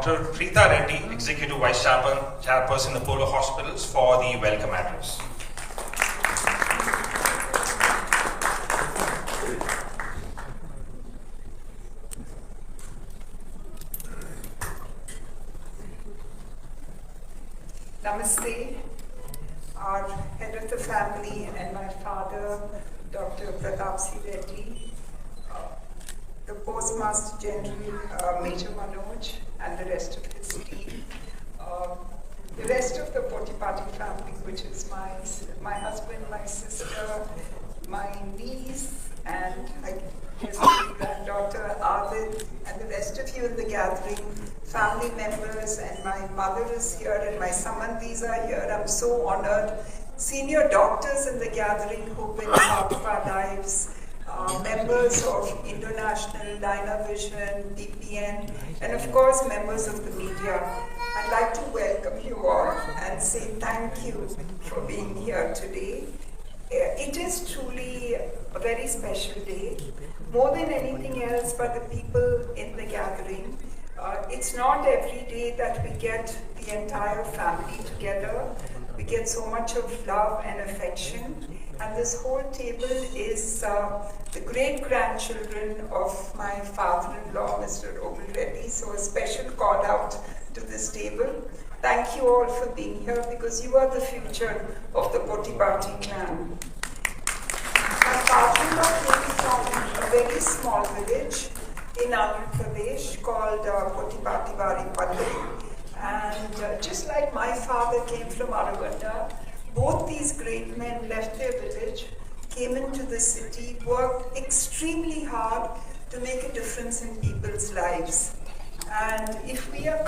Dr. Reddy, Executive Vice Chairperson of Apollo Hospitals, for the welcome address. Namaste. Our head of the family and my father, Dr. Reddy, the Postmaster General, Major Manoj, and the rest of his team. The rest of the Potipati family, which is my husband, my sister, my niece, and his granddaughter, Arvid, and the rest of you in the gathering, family members, and my mother is here, and my Samandhis are here. I'm so honored. Senior doctors in the gathering who've been part of our lives, members of International, Dynavision, DPN, and of course members of the media. I'd like to welcome you all and say thank you for being here today. It is truly a very special day, more than anything else but the people in the gathering. It's not every day that we get the entire family together. We get so much of love and affection. And this whole table is the great-grandchildren of my father-in-law, Mr. Obul Reddy. So a special call out to this table. Thank you all for being here because you are the future of the Potipati clan. My father-in-law came from a very small village in Andhra Pradesh called Potipati Varipalli. And just like my father came from Araganda, both these great men left their village, came into the city, worked extremely hard to make a difference in people's lives. And if we are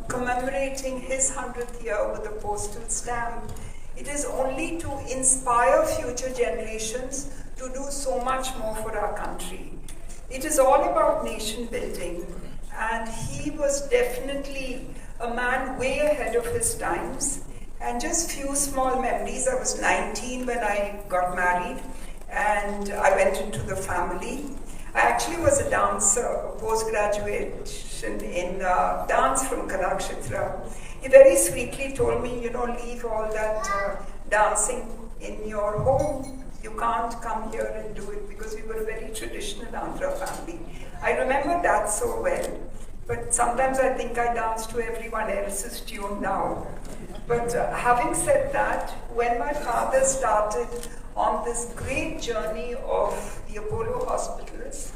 commemorating his 100th year with a postal stamp, it is only to inspire future generations to do so much more for our country. It is all about nation building, and he was definitely a man way ahead of his times. And just few small memories. I was 19 when I got married, and I went into the family. I actually was a dancer, post-graduation in dance from Kanakshetra. He very sweetly told me, leave all that dancing in your home. You can't come here and do it because we were a very traditional Andhra family. I remember that so well. But sometimes I think I dance to everyone else's tune now. But having said that, when my father started on this great journey of the Apollo hospitals,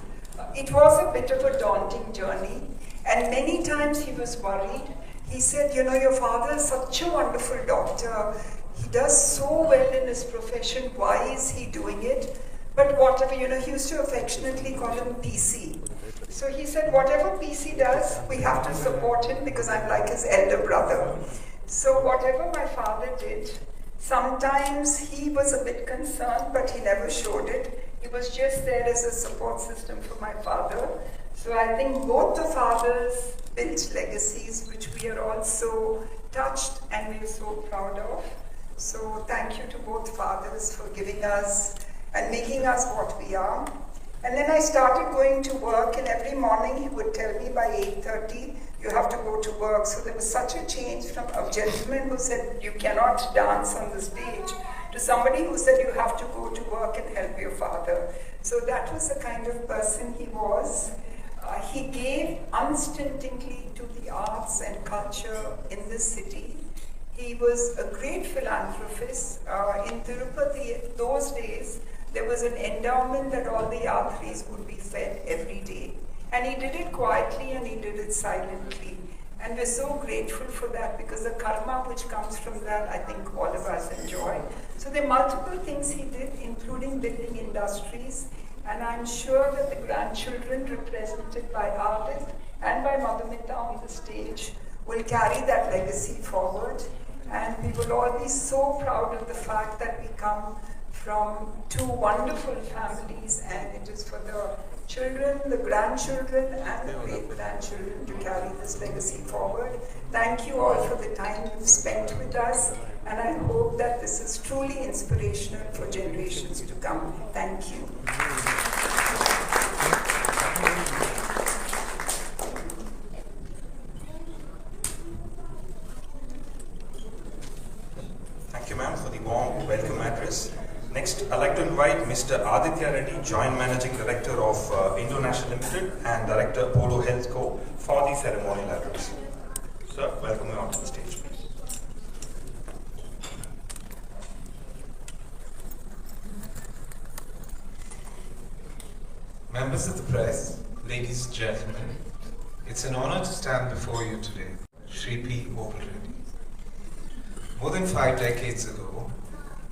it was a bit of a daunting journey. And many times he was worried. He said, your father is such a wonderful doctor. He does so well in his profession. Why is he doing it? But whatever, he used to affectionately call him PC. So he said, whatever PC does, we have to support him because I'm like his elder brother. So whatever my father did, sometimes he was a bit concerned, but he never showed it. He was just there as a support system for my father. So I think both the fathers built legacies, which we are also touched and we're so proud of. So thank you to both fathers for giving us and making us what we are. And then I started going to work, and every morning he would tell me by 8:30, you have to go to work. So there was such a change from a gentleman who said, you cannot dance on the stage, to somebody who said, you have to go to work and help your father. So that was the kind of person he was. He gave unstintingly to the arts and culture in this city. He was a great philanthropist. In Tirupati, those days, there was an endowment that all the yatris would be fed every day. And he did it quietly and he did it silently. And we're so grateful for that because the karma which comes from that, I think all of us enjoy. So there are multiple things he did, including building industries. And I'm sure that the grandchildren represented by Arvid and by Madhumita on the stage will carry that legacy forward. And we will all be so proud of the fact that we come from two wonderful families, and it is for the children, the grandchildren, and the great-grandchildren to carry this legacy forward. Thank you all for the time you've spent with us, and I hope that this is truly inspirational for generations to come. Thank you. address. Next, I'd like to invite Mr. Aditya Reddy, Joint Managing Director of International Limited and Director Polo Health Co. for the ceremonial address. Sir, welcome you onto the stage. Members of the press, ladies and gentlemen, it's an honor to stand before you today, Shri Obul Reddy. More than 5 decades ago,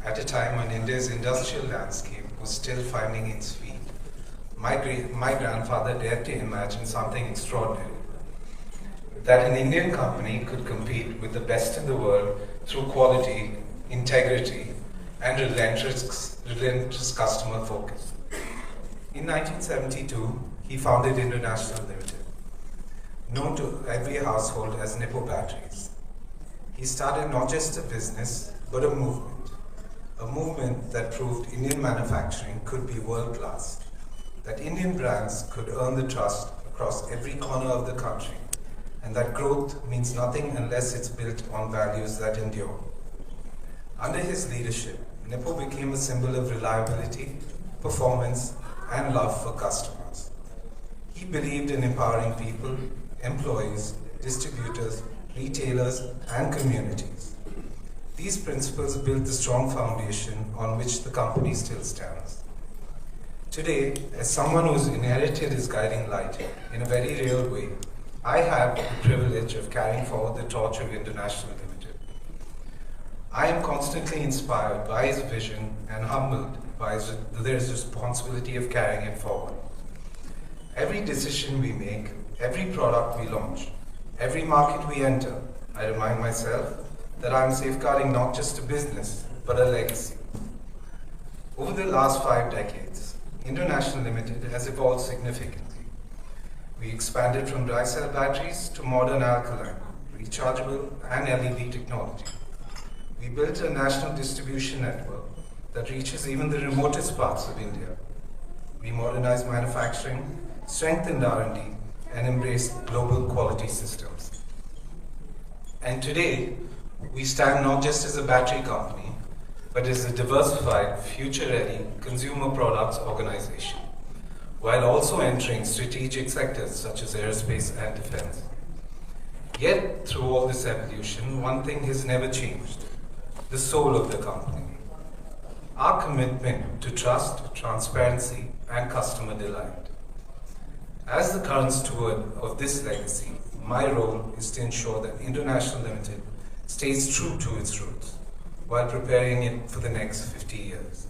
at a time when India's industrial landscape was still finding its feet, my grandfather dared to imagine something extraordinary. That an Indian company could compete with the best in the world through quality, integrity, and relentless customer focus. In 1972, he founded International Limited, known to every household as Nippo Batteries. He started not just a business, but a movement that proved Indian manufacturing could be world-class, that Indian brands could earn the trust across every corner of the country, and that growth means nothing unless it's built on values that endure. Under his leadership, Nippo became a symbol of reliability, performance, and love for customers. He believed in empowering people, employees, distributors, retailers, and communities. These principles built the strong foundation on which the company still stands. Today, as someone who's inherited his guiding light in a very real way, I have the privilege of carrying forward the torch of International Limited. I am constantly inspired by his vision and humbled by his responsibility of carrying it forward. Every decision we make, every product we launch, every market we enter, I remind myself that I am safeguarding not just a business, but a legacy. Over the last 5 decades, International Limited has evolved significantly. We expanded from dry cell batteries to modern alkaline, rechargeable, and LED technology. We built a national distribution network that reaches even the remotest parts of India. We modernized manufacturing, strengthened R&D, and embraced global quality systems. And today, we stand not just as a battery company, but as a diversified, future-ready consumer products organization, while also entering strategic sectors such as aerospace and defense. Yet, through all this evolution, one thing has never changed: the soul of the company. Our commitment to trust, transparency, and customer delight. As the current steward of this legacy, my role is to ensure that International Limited stays true to its roots while preparing it for the next 50 years.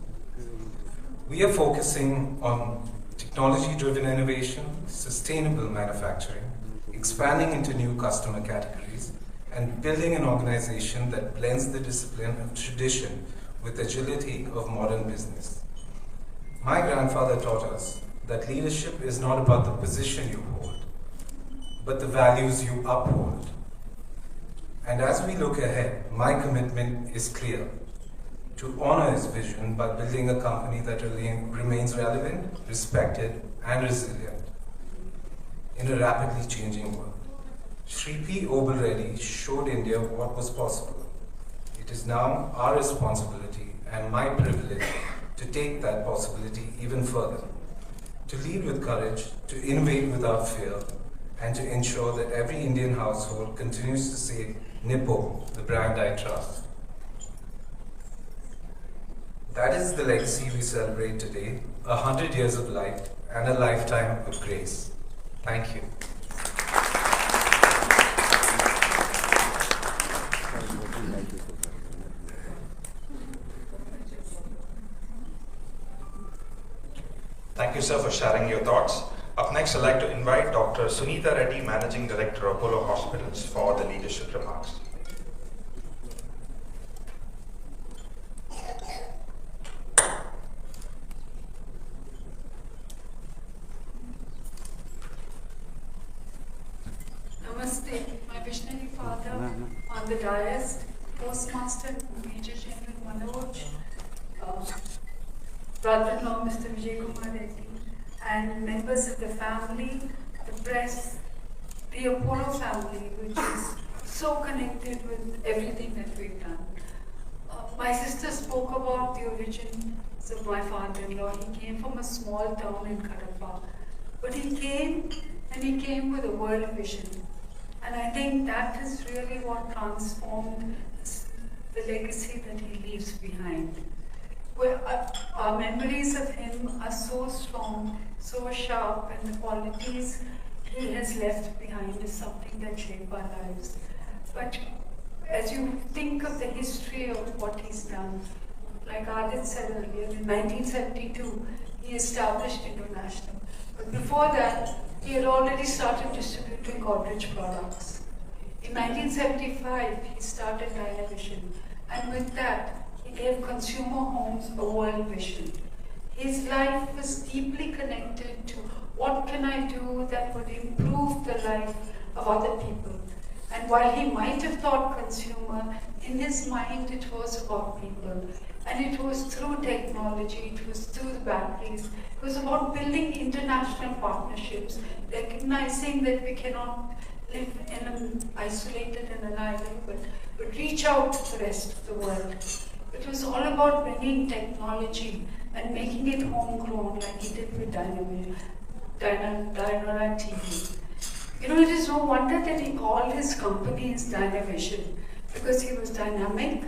We are focusing on technology-driven innovation, sustainable manufacturing, expanding into new customer categories, and building an organization that blends the discipline of tradition with agility of modern business. My grandfather taught us that leadership is not about the position you hold, but the values you uphold. And as we look ahead, my commitment is clear: to honor his vision by building a company that remains relevant, respected, and resilient in a rapidly changing world. Shri Obul Reddy showed India what was possible. It is now our responsibility and my privilege to take that possibility even further, to lead with courage, to innovate without fear, and to ensure that every Indian household continues to say, Nippo, the brand I trust. That is the legacy we celebrate today, 100 years of life and a lifetime of grace. Thank you. Thank you, sir, for sharing your thoughts. Up next, I'd like to invite Dr. Sunita Reddy, Managing Director of Apollo Hospitals, for the leadership remarks. Namaste, my visionary father on the dais, Postmaster Major General Manoj, brother-in-law Mr. Vijay Kumar Reddy, and members of the family, the press, the Apollo family, which is so connected with everything that we've done. My sister spoke about the origins of my father-in-law. He came from a small town in Kadapa. But he came, and he came with a world vision. And I think that is really what transformed the legacy that he leaves behind. Where our memories of him are so strong, so sharp, and the qualities he has left behind is something that shape our lives. But as you think of the history of what he's done, like Adit said earlier, in 1972, he established International. But before that, he had already started distributing Godrej products. In 1975, he started Dynavision, and with that, he gave consumer homes a world vision. His life was deeply connected to what can I do that would improve the life of other people. And while he might have thought consumer, in his mind it was about people. And it was through technology, it was through the batteries, it was about building international partnerships, recognizing that we cannot live in an isolated and an island, but reach out to the rest of the world. It was all about bringing technology and making it homegrown like he did with Dynara TV. You know, it is no wonder that he called his company his Dynavision, because he was dynamic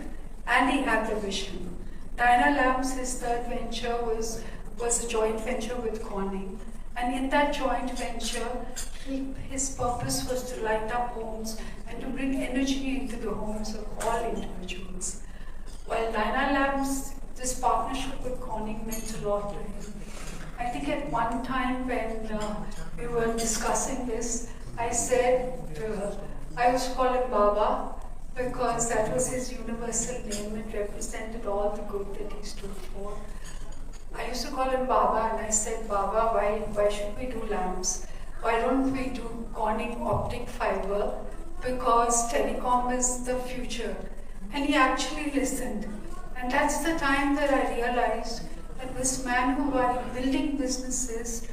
and he had the vision. Dyna Labs, his third venture, was a joint venture with Corning. And in that joint venture, his purpose was to light up homes and to bring energy into the homes of all individuals. While Dyna Labs, this partnership with Corning meant a lot to him. I think at one time when we were discussing this, I said, I used to call him Baba, because that was his universal name. It represented all the good that he stood for. I used to call him Baba, and I said, Baba, why should we do lamps? Why don't we do Corning optic fiber? Because telecom is the future. And he actually listened. And that's the time that I realized that this man who was building businesses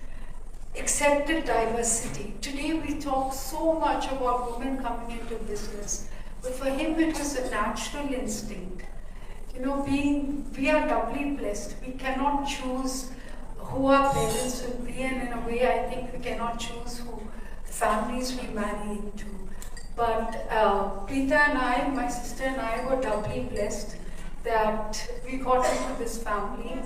accepted diversity. Today we talk so much about women coming into business, but for him it was a natural instinct. You know, we are doubly blessed. We cannot choose who our parents will be, and in a way I think we cannot choose who the families we marry into. But Preeta and I, my sister and I, were doubly blessed that we got into this family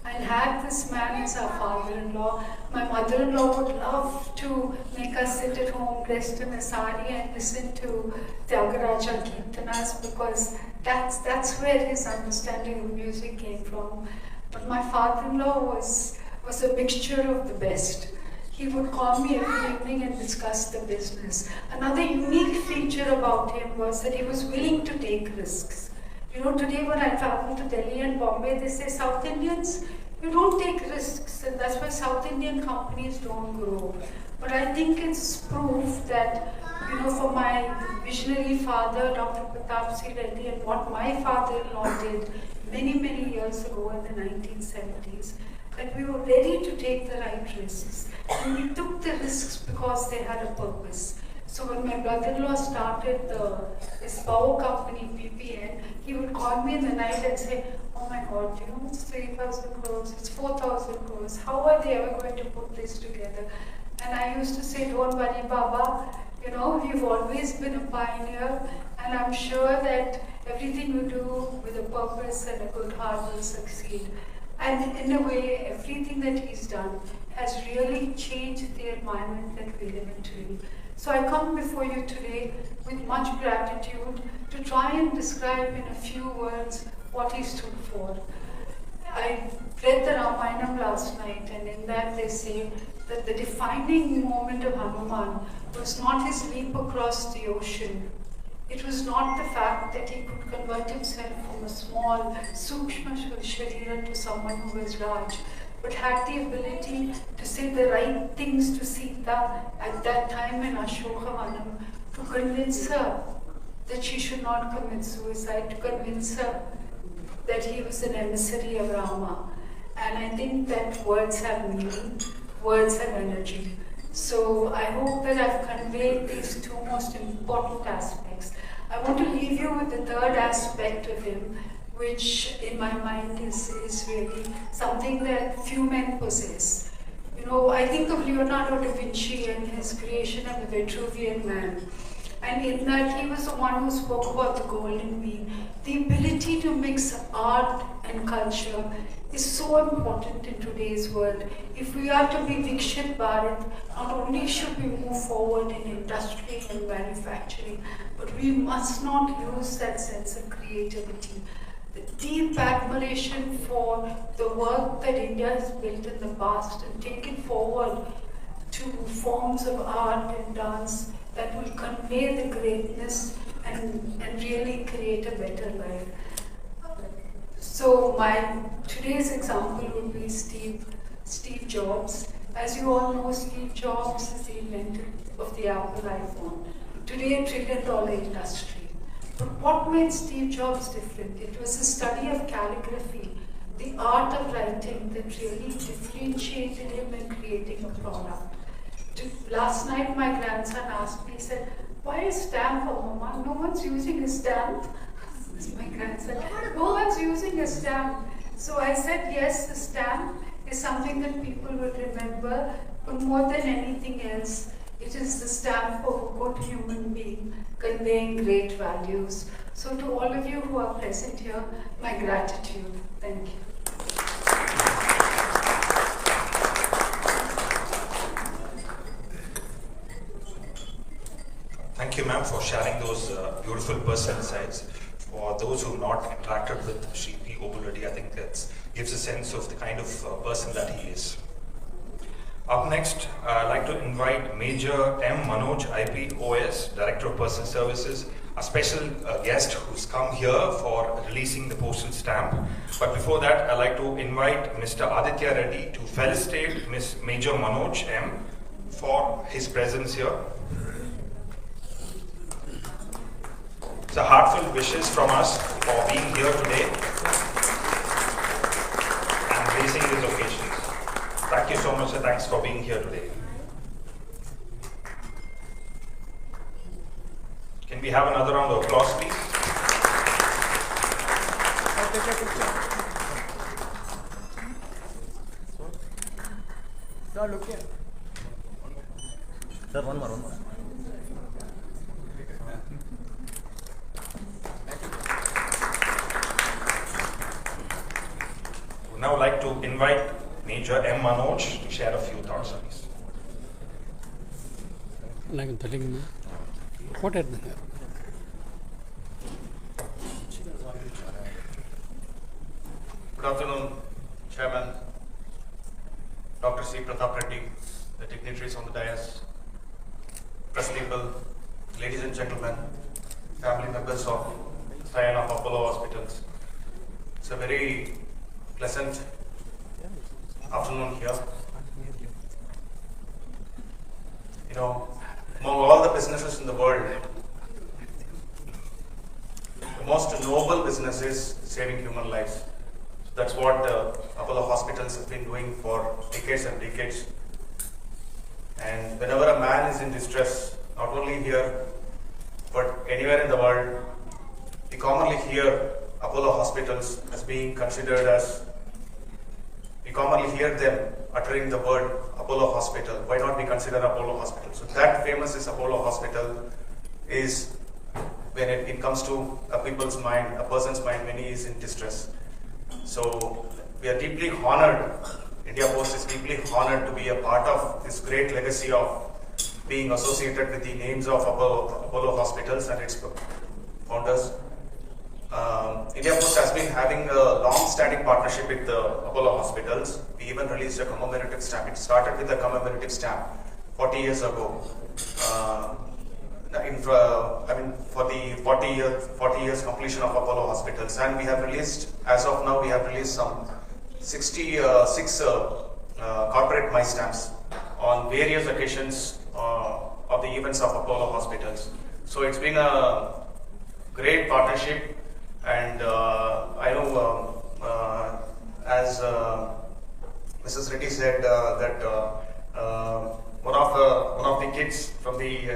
and had this man as our father-in-law. My mother-in-law would love to make us sit at home dressed in a sari and listen to Tyagaraja Kirtanas, because that's where his understanding of music came from. But my father-in-law was a mixture of the best. He would call me every evening and discuss the business. Another unique feature about him was that he was willing to take risks. You know, today when I travel to Delhi and Bombay, they say South Indians, you don't take risks, and that's why South Indian companies don't grow. But I think it's proof that, you know, for my visionary father, Dr. Reddy, and what my father-in-law did many, many years ago in the 1970s, that we were ready to take the right risks. And we took the risks because they had a purpose. So when my brother-in-law started his power company, PPN, he would call me in the night and say, oh my God, you know, it's 3,000 crores, it's 4,000 crores. How are they ever going to put this together? And I used to say, don't worry, Baba, you know, you've always been a pioneer, and I'm sure that everything you do with a purpose and a good heart will succeed. And in a way, everything that he's done has really changed the environment that we live in today. So I come before you today with much gratitude to try and describe in a few words what he stood for. I read the Ramayana last night, and in that they say that the defining moment of Hanuman was not his leap across the ocean. It was not the fact that he could convert himself from a small, sukshma sharira to someone who was Raj, but had the ability to say the right things to Sita at that time in Ashokavanam, to convince her that she should not commit suicide, to convince her that he was an emissary of Rama. And I think that words have meaning, words have energy. So I hope that I've conveyed these two most important aspects. I want to leave you with the third aspect of him, which in my mind is really something that few men possess. You know, I think of Leonardo da Vinci and his creation of the Vitruvian Man. And in that, he was the one who spoke about the golden mean. The ability to mix art and culture is so important in today's world. If we are to be Vikshit Bharat, not only should we move forward in industry and manufacturing, but we must not lose that sense of creativity. The deep admiration for the work that India has built in the past and take it forward to forms of art and dance that will convey the greatness and really create a better life. So today's example would be Steve Jobs. As you all know, Steve Jobs is the inventor of the Apple iPhone. Today, $1 trillion industry. But what made Steve Jobs different? It was a study of calligraphy, the art of writing that really differentiated him in creating a product. Last night, my grandson asked me, he said, "Why a stamp, Mama? No one's using a stamp." My grandson, "No one's using a stamp." So I said, yes, a stamp is something that people will remember, but more than anything else, it is the stamp of a good human being conveying great values. So to all of you who are present here, my gratitude. Thank you. Thank you, ma'am, for sharing those beautiful personal insights. For those who have not interacted with Shri Obul Reddy, I think that gives a sense of the kind of person that he is. Up next, I'd like to invite Major M. Manoj, IPOS, Director of Personal Services, a special guest who's come here for releasing the postal stamp. But before that, I'd like to invite Mr. Aditya Reddy to felicitate Ms. Major Manoj M. for his presence here. So heartfelt wishes from us for being here today and gracing these occasions. Thank you so much, and thanks for being here today. Can we have another round of applause, please? Sir, look here. Sir, one more. Now I'd like to invite Major M. Manoj to share a few thoughts on this. Like I'm telling you, what had been here? Good afternoon, Chairman, Dr. C. Pratap Reddy, the dignitaries on the dais, press people, ladies and gentlemen, family members of Scion of Apollo Hospitals. It's a very pleasant afternoon here. You know, among all the businesses in the world, the most noble business is saving human lives. So that's what Apollo Hospitals have been doing for decades and decades. And whenever a man is in distress, not only here, but anywhere in the world, we commonly hear Apollo Hospitals as being considered as, we commonly hear them uttering the word Apollo Hospital. Why not we consider Apollo Hospital? So that famous is Apollo Hospital is when it comes to a people's mind, a person's mind when he is in distress. So we are deeply honored, India Post is deeply honored to be a part of this great legacy of being associated with the names of Apollo Hospitals and its founders. India Post has been having a long-standing partnership with the Apollo Hospitals. We even released a commemorative stamp. It started with a commemorative stamp 40 years ago. For the 40 years completion of Apollo Hospitals, and we have released, as of now, we have released some 66 corporate my stamps on various occasions of the events of Apollo Hospitals. So it's been a great partnership, and I know as Mrs. Reddy said that one of the kids from the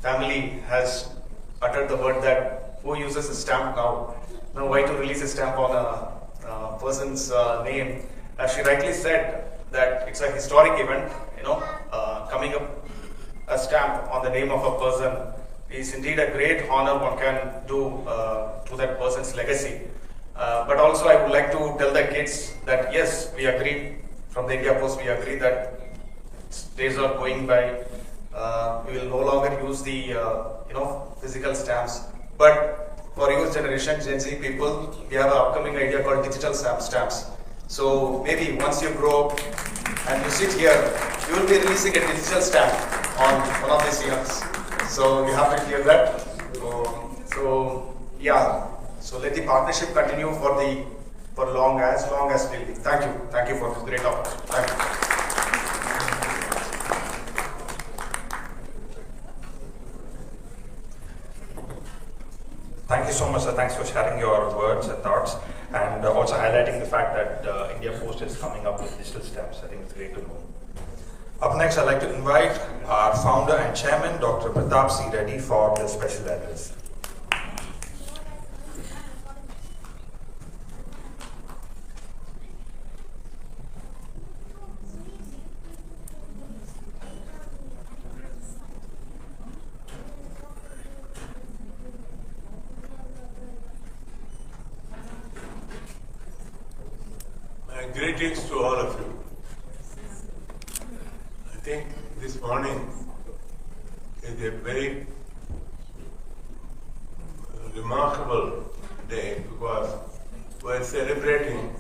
family has uttered the word that who uses a stamp now. Now, why to release a stamp on a person's name? As she rightly said, that it's a historic event, coming up a stamp on the name of a person is indeed a great honor one can do to that person's legacy. But also I would like to tell the kids that yes, we agree, from the India Post we agree that days are going by. We will no longer use the physical stamps. But for your generation, Gen Z people, we have an upcoming idea called digital stamps. So maybe once you grow up and you sit here, you will be releasing a digital stamp on one of these events. So you have to hear that. So let the partnership continue for long as we live. Thank you. Thank you for this great opportunity. Thank you. Thank you so much, sir. Thanks for sharing your words and thoughts, and also highlighting the fact that India Post is coming up with digital stamps. I think it's great to know. Up next, I'd like to invite our founder and chairman, Dr. Reddy, for the special address. Greetings to all of you. I think this morning is a very remarkable day because we are celebrating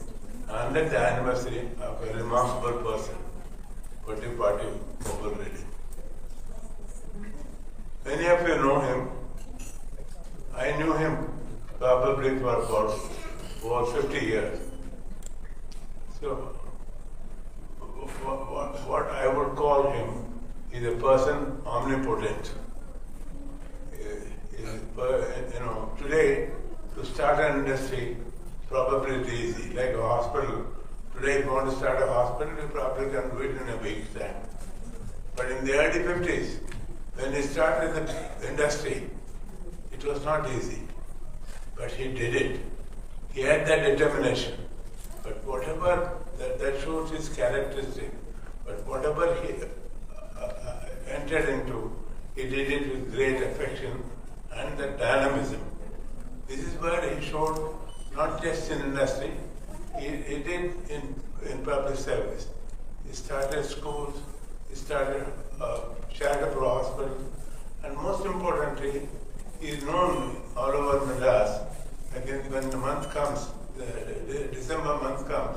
100th anniversary of a remarkable person, Obul Reddy. Many of you know him. I knew him probably for about over 50 years. So, what I would call him is a person omnipotent. Today, to start an industry, probably it's easy. Like a hospital, today if you want to start a hospital, you probably can do it in a week's time. But in the early 50s, when he started the industry, it was not easy. But he did it. He had that determination. But whatever, that shows his characteristic, but whatever he entered into, he did it with great affection and the dynamism. This is where he showed, not just in industry, he did in public service. He started schools, he started charitable hospitals, and most importantly, he is known all over Madras. Again, when the month comes, the December month comes,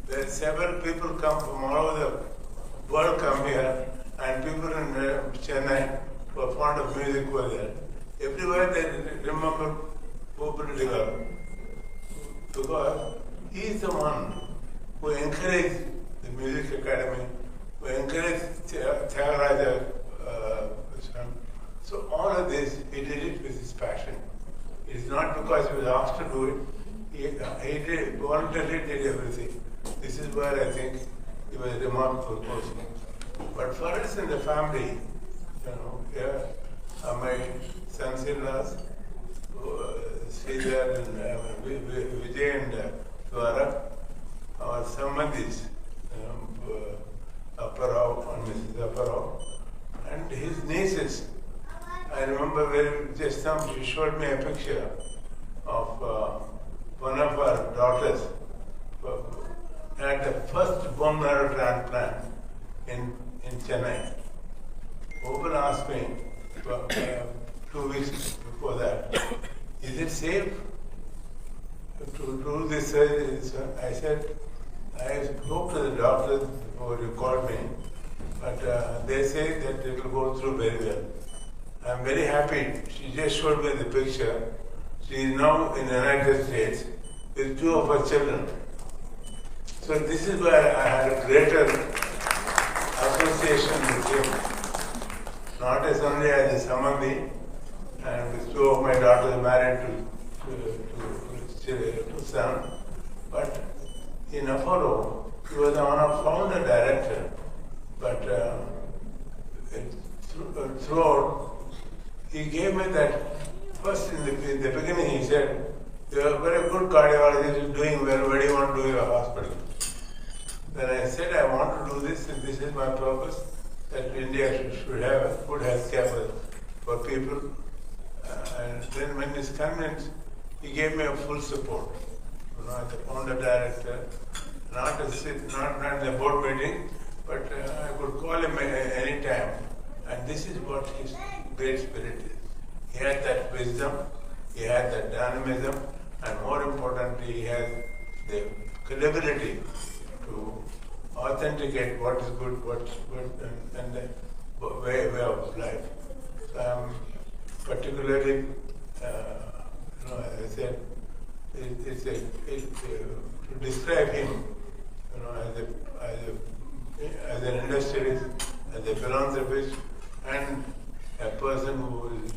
there several people come from all over the world come here, and people in Chennai who are fond of music were there. Everywhere they remember Obul Reddy because he is the one who encouraged the music academy, who encouraged Theagaraja. So all of this, he did it with his passion. It is not because he was asked to do it. He did, voluntarily did everything. This is where I think he was a remarkable person. But for us in the family, here are my sons-in-laws, Sridhar and Vijay and Dwara, our Samadhis, Apparao and Mrs. Apparao, and his nieces. I remember she showed me a picture of one of our daughters had the first bone marrow transplant in Chennai. Obul asked me 2 weeks before that, is it safe to do this surgery? I said, I spoke to the doctors before you called me, but they say that it will go through very well. I'm very happy. She just showed me the picture. She is now in the United States with 2 of her children. So this is where I had a greater association with him. Not as only as a Samadhi, and with 2 of my daughters married to son, but in Apollo, he was one of founder director, but throughout, he gave me that first in the beginning he said, You are a very good cardiologist, doing well, where do you want to do your hospital? Then I said, I want to do this, and this is my purpose, that India should have a good health care for people. And then when he's convinced, he gave me a full support. As the founder director, not in the board meeting, but I could call him any time. And this is what his great spirit is. He had that wisdom, he had that dynamism, and more importantly, he has the credibility to authenticate what is good, what's good, and the way of life. So I'm particularly, as I said, to describe him, as an industrialist, as a philanthropist, and a person who is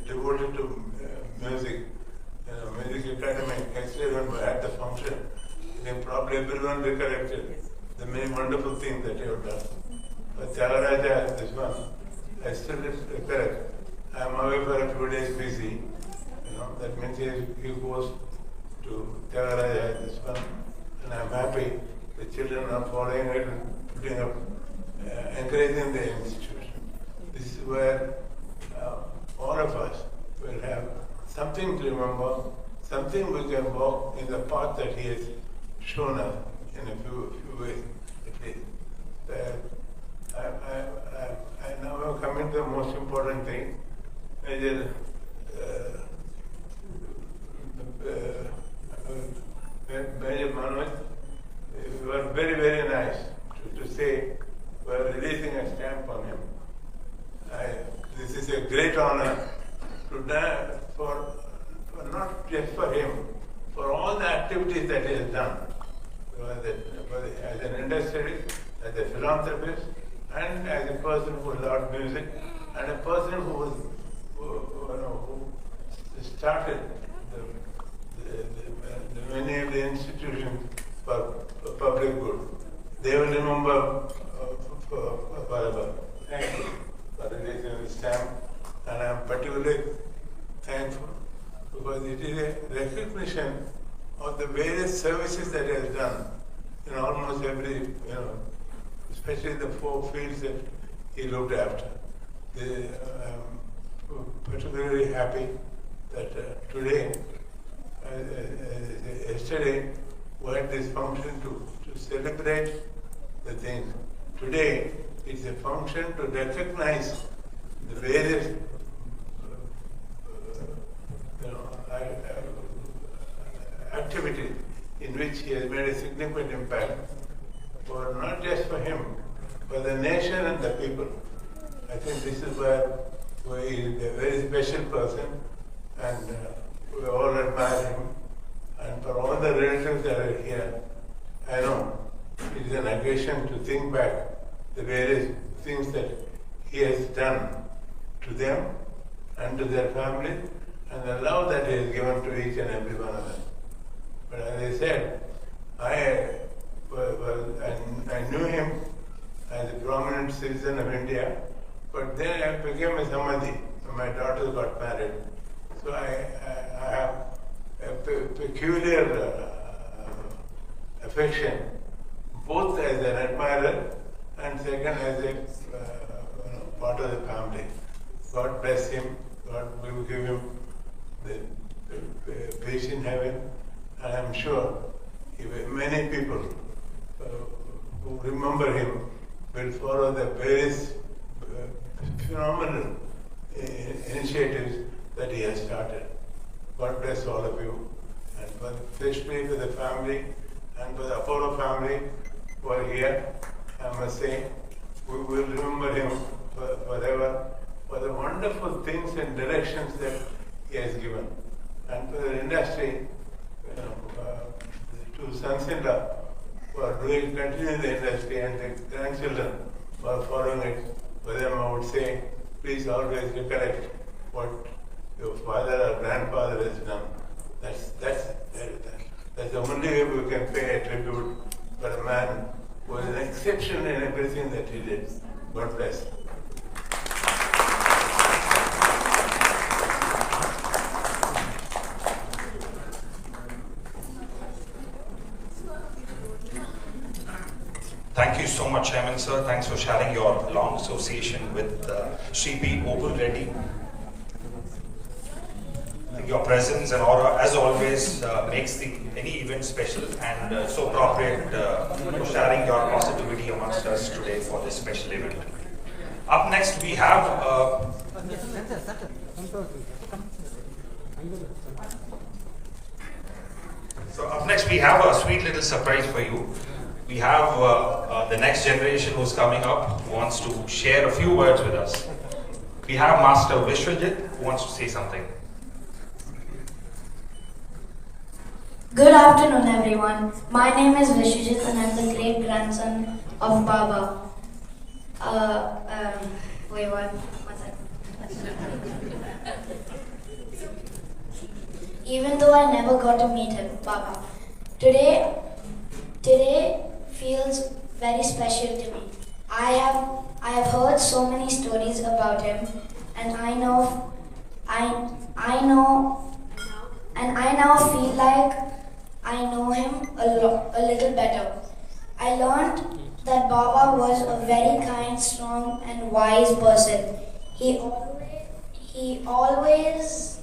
devoted to music. Music academy, actually when we had the function, I think probably everyone recollected the many wonderful things that you have done. But Tyagaraja, this one, I still recollect. I am away for a few days busy. That means he goes to Tyagaraja, this one, and I am happy the children are following it and putting up, encouraging the institution. This is where all of us will have something to remember, something we can walk in the path that he has shown us in a few ways at least. I now am coming to the most important thing. Major Manoj, you were very, very nice to say we are releasing a stamp on him. This is a great honor to do for not just for him, for all the activities that he has done. As an industrialist, as a philanthropist, and as a person who loved music, and a person who started many of the institutions for public good. They will remember forever. Thank you for releasing the stamp, and I am particularly thankful because it is a recognition of the various services that he has done in almost every, especially the 4 fields that he looked after. I'm particularly happy that today, yesterday, we had this function to celebrate the things. Today, it's a function to recognize the various activities in which he has made a significant impact, for not just for him, but the nation and the people. I think this is where he is a very special person, and we all admire him. And for all the relatives that are here, I know it is an occasion to think back the various things that he has done to them and to their family, and the love that he has given to each and every one of them. But as I said, I knew him as a prominent citizen of India, but then I became a samadhi when my daughter got married. So I have a peculiar affection, both as an admirer and second as a part of the family. God bless him. God will give him the peace in heaven. And I'm sure many people who remember him will follow the various phenomenal initiatives that he has started. God bless all of you, and especially for the family and for the Apollo family who are here. I must say, we will remember him forever for the wonderful things and directions that he has given. And for the industry, to sons-in-law who are continuing the industry, and the grandchildren who are following it, for them I would say, please always recollect what your father or grandfather has done. That's the only way we can pay a tribute for a man who was an exception in everything that he did. God bless. Thank you so much, Chairman sir. Thanks for sharing your long association with Shri Obul Reddy. Your presence and aura, as always, makes any event special, and so appropriate for sharing your positivity amongst us today for this special event. Up next, we have a sweet little surprise for you. We have the next generation who's coming up, who wants to share a few words with us. We have Master Vishwajit, who wants to say something. Good afternoon, everyone. My name is Vishwajit and I'm the great grandson of Baba. Wait, one second. Even though I never got to meet him, Baba, today feels very special to me. I have heard so many stories about him, and I now feel like I know him a little better. I learned that Baba was a very kind, strong, and wise person. He always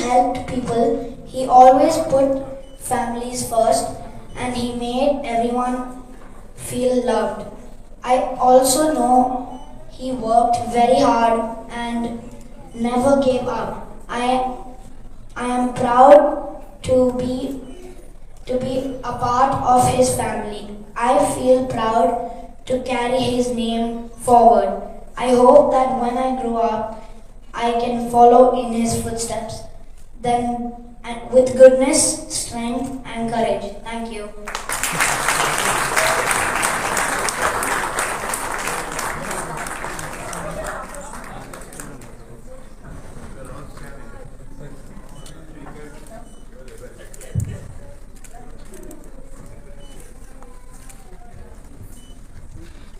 helped people. He always put families first, and he made everyone feel loved. I also know he worked very hard and never gave up. I am proud to be a part of his family. I feel proud to carry his name forward. I hope that when I grow up, I can follow in his footsteps. Then, and with goodness, strength, and courage. Thank you.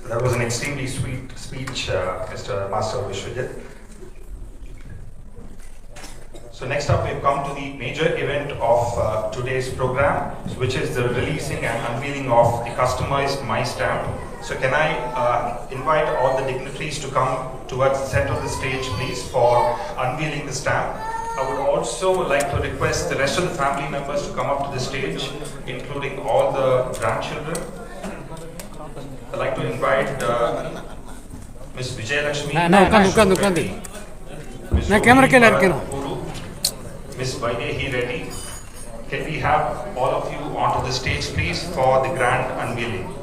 That was an extremely sweet speech, Mr. Master Vishwajit. So next up, we've come to the major event of today's program, which is the releasing and unveiling of the customized My Stamp. So can I invite all the dignitaries to come towards the center of the stage, please, for unveiling the stamp. I would also like to request the rest of the family members to come up to the stage, including all the grandchildren. I'd like to invite Ms. Vijayalakshmi, Ms. Vaidehi Reddy. Can we have all of you onto the stage, please, for the grand unveiling?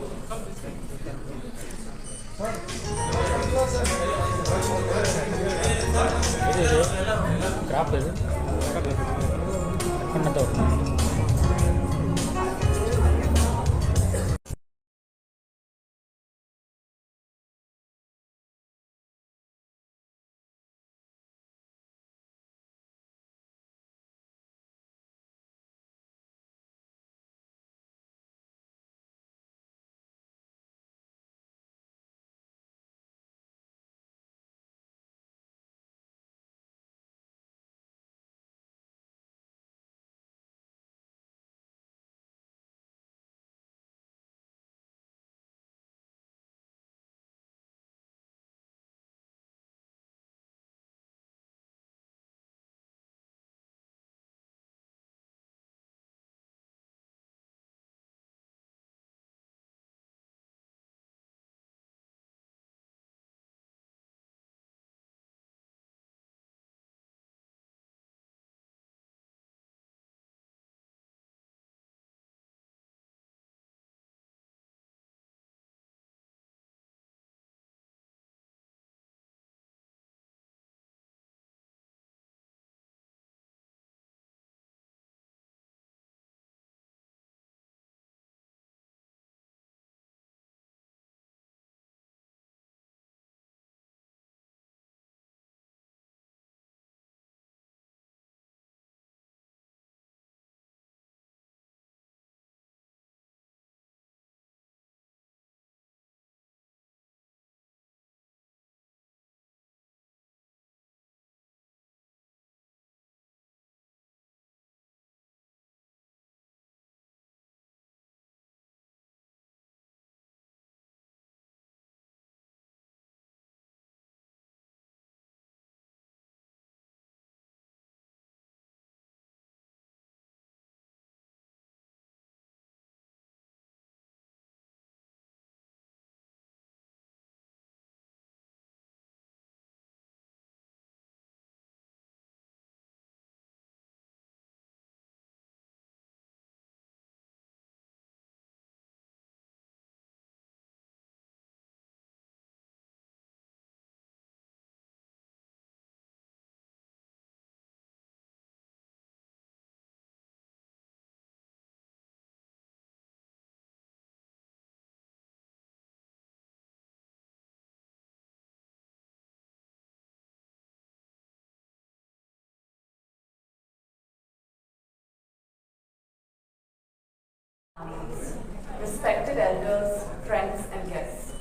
Respected elders, friends and guests,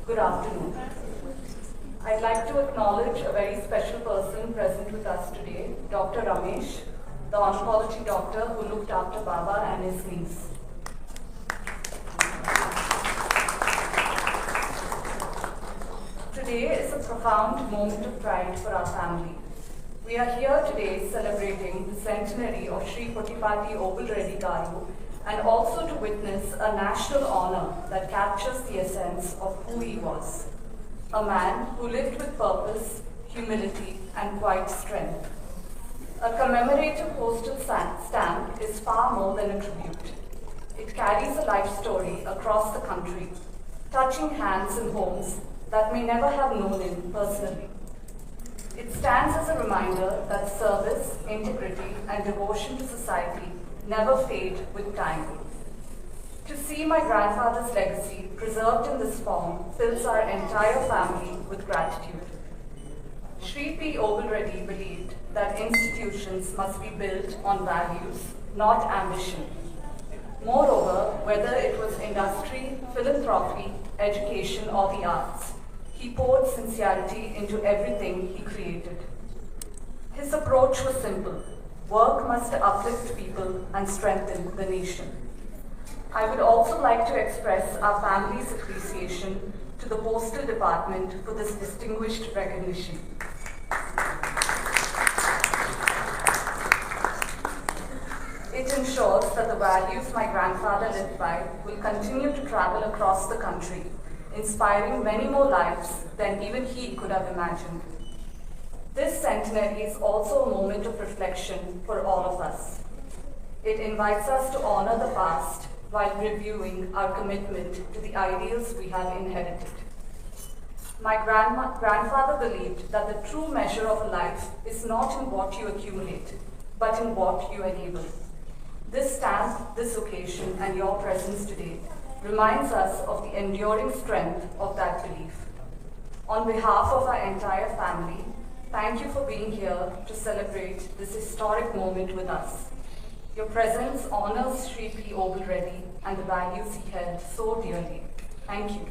good afternoon. I'd like to acknowledge a very special person present with us today, Dr. Ramesh, the oncology doctor who looked after Baba and his niece. Today is a profound moment of pride for our family. We are here today celebrating the centenary of Shri Obul Reddy Garu, and also to witness a national honor that captures the essence of who he was. A man who lived with purpose, humility, and quiet strength. A commemorative postal stamp is far more than a tribute. It carries a life story across the country, touching hands and homes that may never have known him personally. It stands as a reminder that service, integrity, and devotion to society never fade with time. To see my grandfather's legacy preserved in this form fills our entire family with gratitude. Shri P. Obul Reddy believed that institutions must be built on values, not ambition. Moreover, whether it was industry, philanthropy, education, or the arts, he poured sincerity into everything he created. His approach was simple. Work must uplift people and strengthen the nation. I would also like to express our family's appreciation to the Postal Department for this distinguished recognition. It ensures that the values my grandfather lived by will continue to travel across the country, inspiring many more lives than even he could have imagined. This centenary is also a moment of reflection for all of us. It invites us to honor the past while reviewing our commitment to the ideals we have inherited. My grandfather believed that the true measure of a life is not in what you accumulate, but in what you enable. This stamp, this occasion, and your presence today reminds us of the enduring strength of that belief. On behalf of our entire family, thank you for being here to celebrate this historic moment with us. Your presence honors Shri P. Obul Reddy and the values he held so dearly. Thank you.